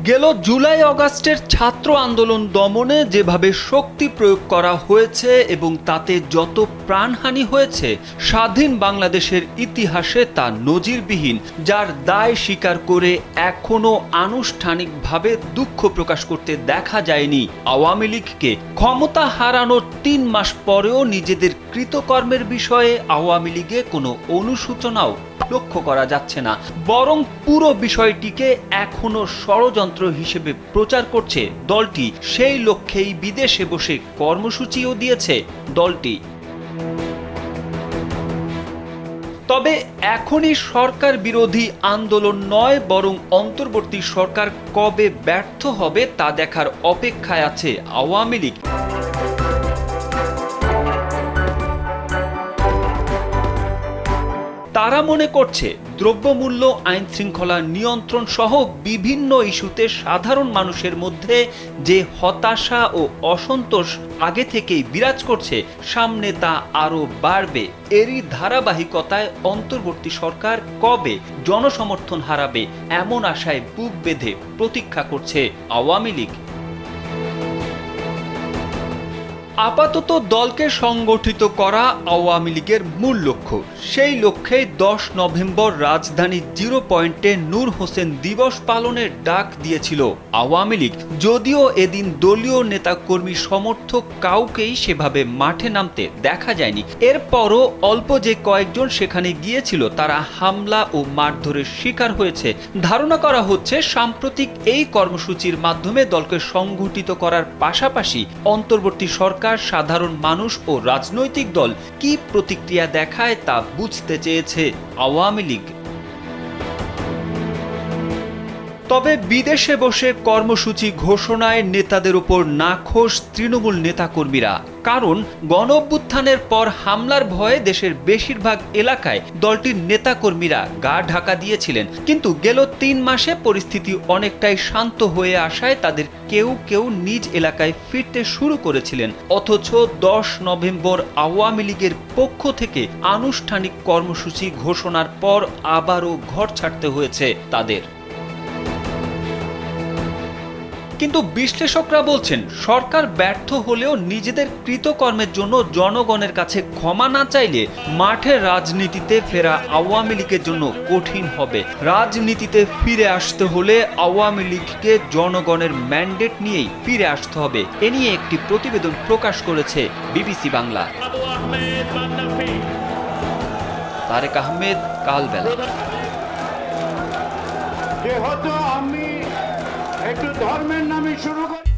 গেল জুলাই অগাস্টের ছাত্র আন্দোলন দমনে যেভাবে শক্তি প্রয়োগ করা হয়েছে এবং তাতে যত প্রাণহানি হয়েছে স্বাধীন বাংলাদেশের ইতিহাসে তা নজিরবিহীন, যার দায় স্বীকার করে এখনো আনুষ্ঠানিকভাবে দুঃখ প্রকাশ করতে দেখা যায়নি আওয়ামী লীগকে। ক্ষমতা হারানোর ৩ মাস পরেও নিজেদের কৃতকর্মের বিষয়ে আওয়ামী লীগে কোনো অনুশোচনাও লক্ষ্য করা যাচ্ছে না, বরং পুরো বিষয়টিকে এখনো ষড়যন্ত্র হিসেবে প্রচার করছে দলটি। সেই লক্ষ্যেই বিদেশে বসে কর্মসূচিও দিয়েছে দলটি। তবে এখনই সরকার বিরোধী আন্দোলন নয়, বরং অন্তর্বর্তী সরকার কবে ব্যর্থ হবে তা দেখার অপেক্ষায় আছে আওয়ামী লীগ। তারা মনে করছে দ্রব্যমূল্য, আইন শৃঙ্খলা নিয়ন্ত্রণ সহ বিভিন্ন ইস্যুতে সাধারণ মানুষের মধ্যে যে হতাশা ও অসন্তোষ আগে থেকেই বিরাজ করছে, সামনে তা আরও বাড়বে। এরই ধারাবাহিকতায় অন্তর্বর্তী সরকার কবে জনসমর্থন হারাবে এমন আশায় বুক বেঁধে প্রতীক্ষা করছে আওয়ামী লীগ। আপাতত দলকে সংগঠিত করা আওয়ামী লীগের মূল লক্ষ্য। সেই লক্ষ্যে 10 নভেম্বর রাজধানীর 0 পয়েন্টে নূর হোসেন দিবস পালনের ডাক দিয়েছিল আওয়ামী লীগ। যদিও এদিন দলীয় নেতাকর্মী সমর্থক কাউকেই সেভাবে মাঠে নামতে দেখা যায়নি। এরপরও অল্প যে কয়েকজন সেখানে গিয়েছিল তারা হামলা ও মারধরের শিকার হয়েছে। ধারণা করা হচ্ছে সাম্প্রতিক এই কর্মসূচির মাধ্যমে দলকে সংগঠিত করার পাশাপাশি অন্তর্বর্তী সরকার, সাধারণ মানুষ ও রাজনৈতিক দল কি প্রতিক্রিয়া দেখায় তা বুঝতে চেয়েছে আওয়ামী লীগ। তবে বিদেশে বসে কর্মসূচি ঘোষণায় নেতাদের উপর নাখোশ তৃণমূল নেতাকর্মীরা। কারণ গণঅভ্যুত্থানের পর হামলার ভয়ে দেশের বেশিরভাগ এলাকায় দলটির নেতাকর্মীরা গা ঢাকা দিয়েছিলেন। কিন্তু গেল ৩ মাসে পরিস্থিতি অনেকটাই শান্ত হয়ে আসায় তাদের কেউ কেউ নিজ এলাকায় ফিরতে শুরু করেছিলেন। অথচ 10 নভেম্বর আওয়ামী লীগের পক্ষ থেকে আনুষ্ঠানিক কর্মসূচি ঘোষণার পর আবারও ঘর ছাড়তে হয়েছে তাদের। কিন্তু বিশ্লেষকরা বলছেন, সরকার ব্যর্থ হলেও নিজেদের কৃতকর্মের জন্য জনগণের কাছে ক্ষমা না চাইলে মাঠে রাজনীতিতে ফেরা আওয়ামী লীগের জন্য কঠিন হবে। রাজনীতিতে ফিরে আসতে হলে আওয়ামী লীগকে জনগণের ম্যান্ডেট নিয়েই ফিরে আসতে হবে। এ নিয়ে একটি প্রতিবেদন প্রকাশ করেছে বিবিসি বাংলা। তারেক আহমেদ, কালবেলা। একটু ধর্মের নামে শুরু করে